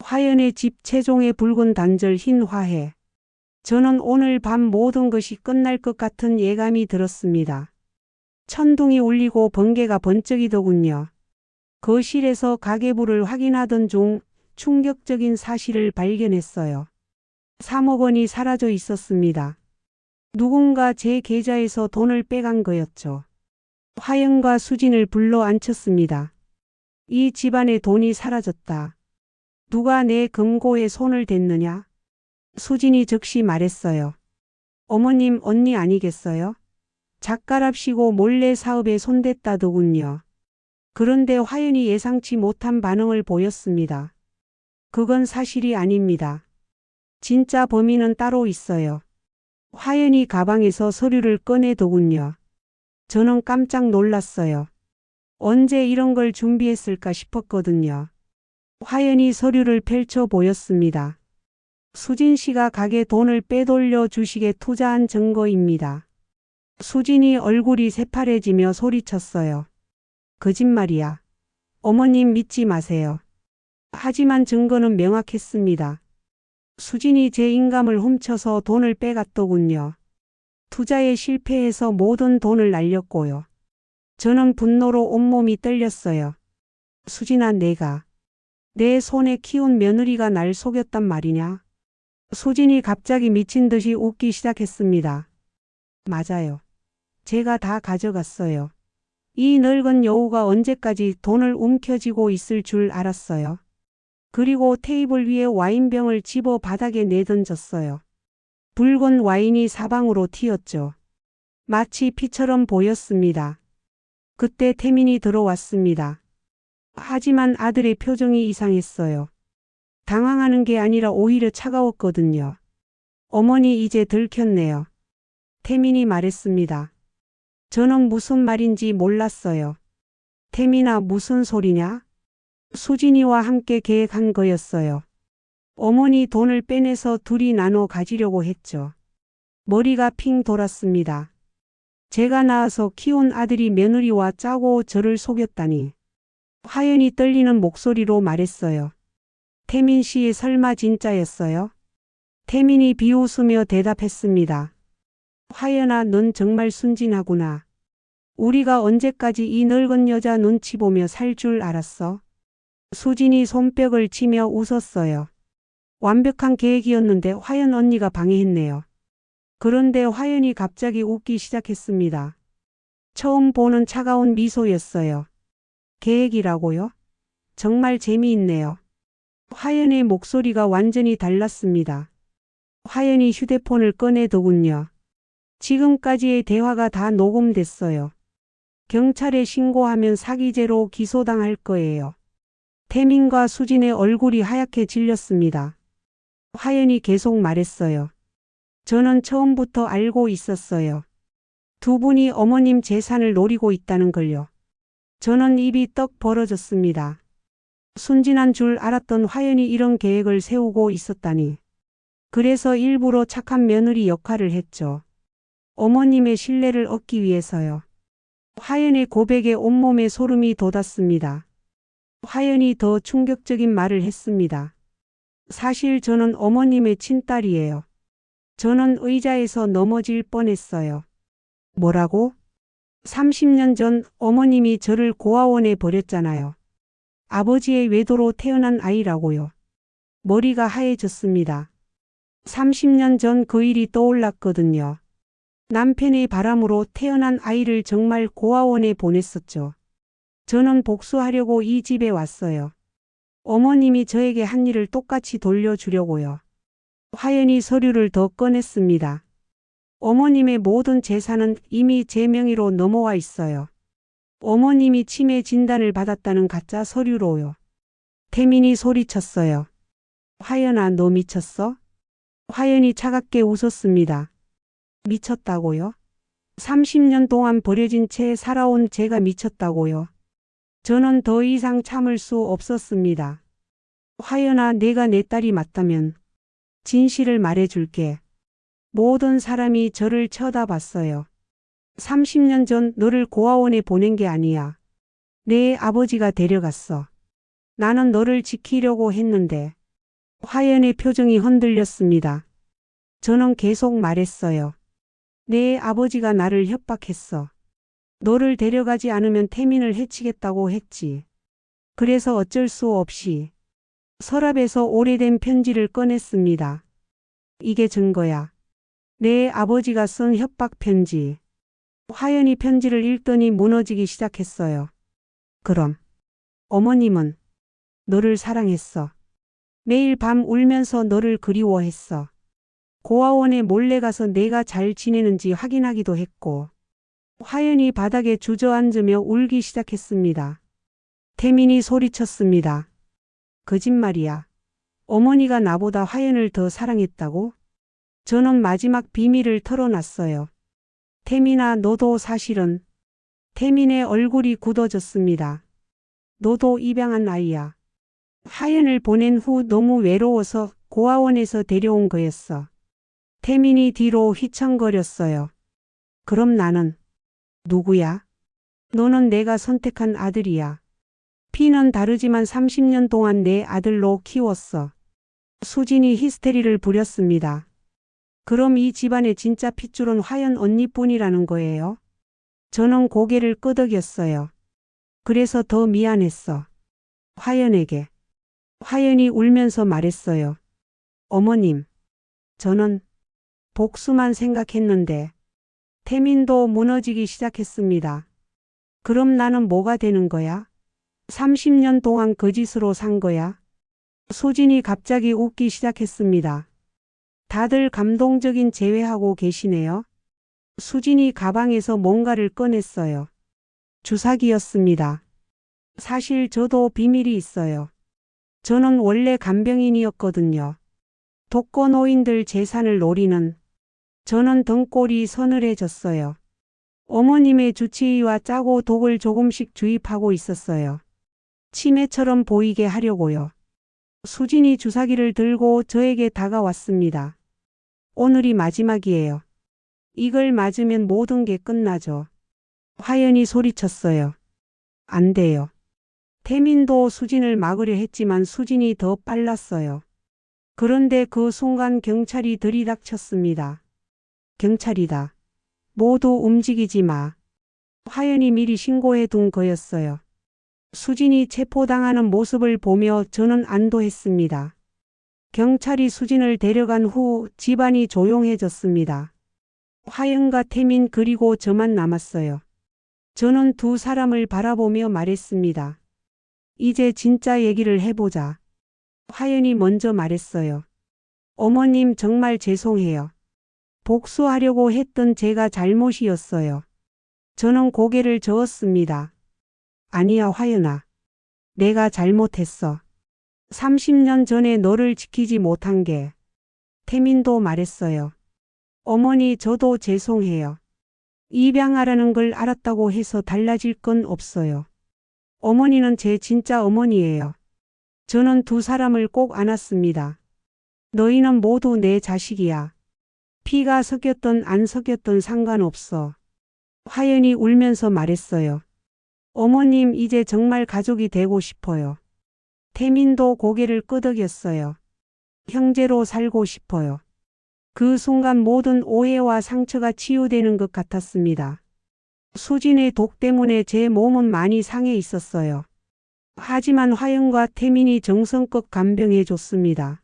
화연의 집 채종의 붉은 단절 흰 화해. 저는 오늘 밤 모든 것이 끝날 것 같은 예감이 들었습니다. 천둥이 울리고 번개가 번쩍이더군요. 거실에서 가계부를 확인하던 중 충격적인 사실을 발견했어요. 3억 원이 사라져 있었습니다. 누군가 제 계좌에서 돈을 빼간 거였죠. 화연과 수진을 불러 앉혔습니다. 이 집안의 돈이 사라졌다. 누가 내 금고에 손을 댔느냐? 수진이 즉시 말했어요. 어머님, 언니 아니겠어요? 작가랍시고 몰래 사업에 손댔다더군요. 그런데 화연이 예상치 못한 반응을 보였습니다. 그건 사실이 아닙니다. 진짜 범인은 따로 있어요. 화연이 가방에서 서류를 꺼내더군요. 저는 깜짝 놀랐어요. 언제 이런 걸 준비했을까 싶었거든요. 화연이 서류를 펼쳐 보였습니다. 수진 씨가 가게 돈을 빼돌려 주식에 투자한 증거입니다. 수진이 얼굴이 새파래지며 소리쳤어요. 거짓말이야. 어머님 믿지 마세요. 하지만 증거는 명확했습니다. 수진이 제 인감을 훔쳐서 돈을 빼갔더군요. 투자에 실패해서 모든 돈을 날렸고요. 저는 분노로 온몸이 떨렸어요. 수진아, 내가 내 손에 키운 며느리가 날 속였단 말이냐? 수진이 갑자기 미친 듯이 웃기 시작했습니다. 맞아요. 제가 다 가져갔어요. 이 늙은 여우가 언제까지 돈을 움켜쥐고 있을 줄 알았어요. 그리고 테이블 위에 와인병을 집어 바닥에 내던졌어요. 붉은 와인이 사방으로 튀었죠. 마치 피처럼 보였습니다. 그때 태민이 들어왔습니다. 하지만 아들의 표정이 이상했어요. 당황하는 게 아니라 오히려 차가웠거든요. 어머니, 이제 들켰네요. 태민이 말했습니다. 저는 무슨 말인지 몰랐어요. 태민아, 무슨 소리냐? 수진이와 함께 계획한 거였어요. 어머니 돈을 빼내서 둘이 나눠 가지려고 했죠. 머리가 핑 돌았습니다. 제가 낳아서 키운 아들이 며느리와 짜고 저를 속였다니. 화연이 떨리는 목소리로 말했어요. 태민 씨, 설마 진짜였어요? 태민이 비웃으며 대답했습니다. 화연아, 넌 정말 순진하구나. 우리가 언제까지 이 늙은 여자 눈치 보며 살 줄 알았어? 수진이 손뼉을 치며 웃었어요. 완벽한 계획이었는데 화연 언니가 방해했네요. 그런데 화연이 갑자기 웃기 시작했습니다. 처음 보는 차가운 미소였어요. 계획이라고요? 정말 재미있네요. 화연의 목소리가 완전히 달랐습니다. 화연이 휴대폰을 꺼내더군요. 지금까지의 대화가 다 녹음됐어요. 경찰에 신고하면 사기죄로 기소당할 거예요. 태민과 수진의 얼굴이 하얗게 질렸습니다. 화연이 계속 말했어요. 저는 처음부터 알고 있었어요. 두 분이 어머님 재산을 노리고 있다는 걸요. 저는 입이 떡 벌어졌습니다. 순진한 줄 알았던 화연이 이런 계획을 세우고 있었다니. 그래서 일부러 착한 며느리 역할을 했죠. 어머님의 신뢰를 얻기 위해서요. 화연의 고백에 온몸에 소름이 돋았습니다. 화연이 더 충격적인 말을 했습니다. 사실 저는 어머님의 친딸이에요. 저는 의자에서 넘어질 뻔했어요. 뭐라고? 30년 전 어머님이 저를 고아원에 버렸잖아요. 아버지의 외도로 태어난 아이라고요. 머리가 하얘졌습니다. 30년 전 그 일이 떠올랐거든요. 남편의 바람으로 태어난 아이를 정말 고아원에 보냈었죠. 저는 복수하려고 이 집에 왔어요. 어머님이 저에게 한 일을 똑같이 돌려주려고요. 화연이 서류를 더 꺼냈습니다. 어머님의 모든 재산은 이미 제 명의로 넘어와 있어요. 어머님이 치매 진단을 받았다는 가짜 서류로요. 태민이 소리쳤어요. 화연아, 너 미쳤어? 화연이 차갑게 웃었습니다. 미쳤다고요? 30년 동안 버려진 채 살아온 제가 미쳤다고요? 저는 더 이상 참을 수 없었습니다. 화연아, 내가 내 딸이 맞다면 진실을 말해줄게. 모든 사람이 저를 쳐다봤어요. 30년 전 너를 고아원에 보낸 게 아니야. 내 아버지가 데려갔어. 나는 너를 지키려고 했는데 화연의 표정이 흔들렸습니다. 저는 계속 말했어요. 내 아버지가 나를 협박했어. 너를 데려가지 않으면 태민을 해치겠다고 했지. 그래서 어쩔 수 없이 서랍에서 오래된 편지를 꺼냈습니다. 이게 증거야. 내 아버지가 쓴 협박 편지. 화연이 편지를 읽더니 무너지기 시작했어요. 그럼 어머님은 너를 사랑했어. 매일 밤 울면서 너를 그리워했어. 고아원에 몰래 가서 내가 잘 지내는지 확인하기도 했고. 화연이 바닥에 주저앉으며 울기 시작했습니다. 태민이 소리쳤습니다. 거짓말이야. 어머니가 나보다 화연을 더 사랑했다고? 저는 마지막 비밀을 털어놨어요. 태민아, 너도 사실은. 태민의 얼굴이 굳어졌습니다. 너도 입양한 아이야. 화연을 보낸 후 너무 외로워서 고아원에서 데려온 거였어. 태민이 뒤로 휘청거렸어요. 그럼 나는 누구야? 너는 내가 선택한 아들이야. 피는 다르지만 30년 동안 내 아들로 키웠어. 수진이 히스테리를 부렸습니다. 그럼 이 집안의 진짜 핏줄은 화연 언니뿐이라는 거예요? 저는 고개를 끄덕였어요. 그래서 더 미안했어. 화연에게. 화연이 울면서 말했어요. 어머님, 저는 복수만 생각했는데. 태민도 무너지기 시작했습니다. 그럼 나는 뭐가 되는 거야? 30년 동안 거짓으로 산 거야? 수진이 갑자기 웃기 시작했습니다. 다들 감동적인 재회하고 계시네요. 수진이 가방에서 뭔가를 꺼냈어요. 주사기였습니다. 사실 저도 비밀이 있어요. 저는 원래 간병인이었거든요. 독거노인들 재산을 노리는. 저는 등골이 서늘해졌어요. 어머님의 주치의와 짜고 독을 조금씩 주입하고 있었어요. 치매처럼 보이게 하려고요. 수진이 주사기를 들고 저에게 다가왔습니다. 오늘이 마지막이에요. 이걸 맞으면 모든 게 끝나죠. 화연이 소리쳤어요. 안 돼요. 태민도 수진을 막으려 했지만 수진이 더 빨랐어요. 그런데 그 순간 경찰이 들이닥쳤습니다. 경찰이다. 모두 움직이지 마. 화연이 미리 신고해 둔 거였어요. 수진이 체포당하는 모습을 보며 저는 안도했습니다. 경찰이 수진을 데려간 후 집안이 조용해졌습니다. 화연과 태민 그리고 저만 남았어요. 저는 두 사람을 바라보며 말했습니다. 이제 진짜 얘기를 해보자. 화연이 먼저 말했어요. 어머님 정말 죄송해요. 복수하려고 했던 제가 잘못이었어요. 저는 고개를 저었습니다. 아니야 화연아. 내가 잘못했어. 30년 전에 너를 지키지 못한 게. 태민도 말했어요. 어머니 저도 죄송해요. 입양하라는 걸 알았다고 해서 달라질 건 없어요. 어머니는 제 진짜 어머니예요. 저는 두 사람을 꼭 안았습니다. 너희는 모두 내 자식이야. 피가 섞였던 안 섞였던 상관없어. 화연이 울면서 말했어요. 어머님 이제 정말 가족이 되고 싶어요. 태민도 고개를 끄덕였어요. 형제로 살고 싶어요. 그 순간 모든 오해와 상처가 치유되는 것 같았습니다. 수진의 독 때문에 제 몸은 많이 상해 있었어요. 하지만 화연과 태민이 정성껏 간병해 줬습니다.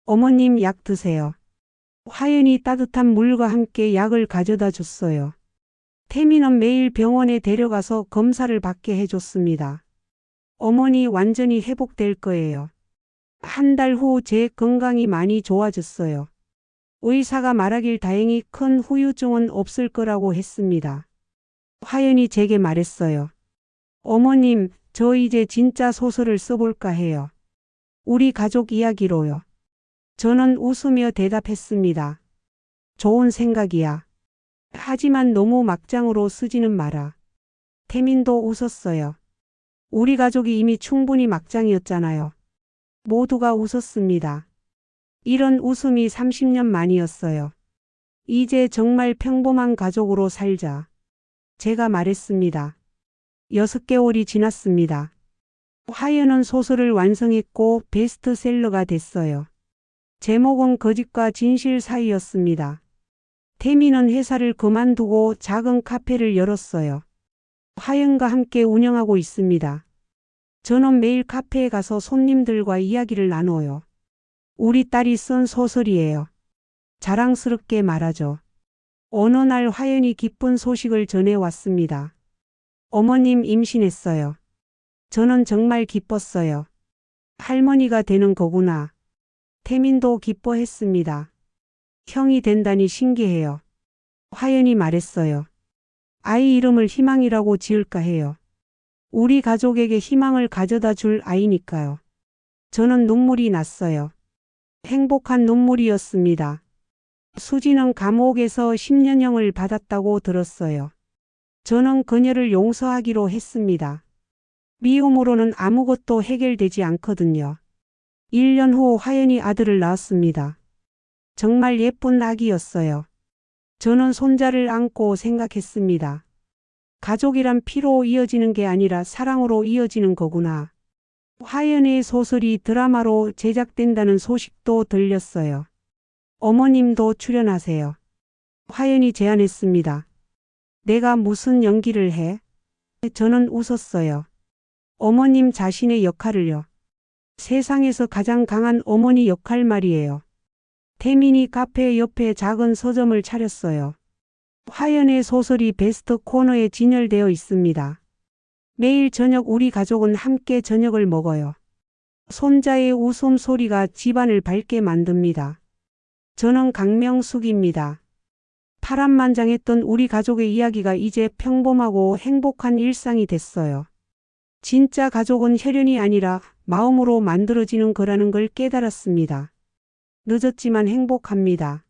어머님 약 드세요. 화연이 따뜻한 물과 함께 약을 가져다 줬어요. 태민은 매일 병원에 데려가서 검사를 받게 해줬습니다. 어머니 완전히 회복될 거예요. 한 달 후 제 건강이 많이 좋아졌어요. 의사가 말하길 다행히 큰 후유증은 없을 거라고 했습니다. 화연이 제게 말했어요. 어머님, 저 이제 진짜 소설을 써볼까 해요. 우리 가족 이야기로요. 저는 웃으며 대답했습니다. 좋은 생각이야. 하지만 너무 막장으로 쓰지는 마라. 태민도 웃었어요. 우리 가족이 이미 충분히 막장이었잖아요. 모두가 웃었습니다. 이런 웃음이 30년 만이었어요. 이제 정말 평범한 가족으로 살자. 제가 말했습니다. 6개월이 지났습니다. 화연은 소설을 완성했고 베스트셀러가 됐어요. 제목은 거짓과 진실 사이였습니다. 태민은 회사를 그만두고 작은 카페를 열었어요. 화연과 함께 운영하고 있습니다. 저는 매일 카페에 가서 손님들과 이야기를 나눠요. 우리 딸이 쓴 소설이에요. 자랑스럽게 말하죠. 어느 날 화연이 기쁜 소식을 전해왔습니다. 어머님 임신했어요. 저는 정말 기뻤어요. 할머니가 되는 거구나. 태민도 기뻐했습니다. 형이 된다니 신기해요. 화연이 말했어요. 아이 이름을 희망이라고 지을까 해요. 우리 가족에게 희망을 가져다 줄 아이니까요. 저는 눈물이 났어요. 행복한 눈물이었습니다. 수지는 감옥에서 10년형을 받았다고 들었어요. 저는 그녀를 용서하기로 했습니다. 미움으로는 아무것도 해결되지 않거든요. 1년 후 화연이 아들을 낳았습니다. 정말 예쁜 아기였어요. 저는 손자를 안고 생각했습니다. 가족이란 피로 이어지는 게 아니라 사랑으로 이어지는 거구나. 화연의 소설이 드라마로 제작된다는 소식도 들렸어요. 어머님도 출연하세요. 화연이 제안했습니다. 내가 무슨 연기를 해? 저는 웃었어요. 어머님 자신의 역할을요. 세상에서 가장 강한 어머니 역할 말이에요. 태민이 카페 옆에 작은 서점을 차렸어요. 화연의 소설이 베스트 코너에 진열되어 있습니다. 매일 저녁 우리 가족은 함께 저녁을 먹어요. 손자의 웃음소리가 집안을 밝게 만듭니다. 저는 강명숙입니다. 파란만장했던 우리 가족의 이야기가 이제 평범하고 행복한 일상이 됐어요. 진짜 가족은 혈연이 아니라 마음으로 만들어지는 거라는 걸 깨달았습니다. 늦었지만 행복합니다.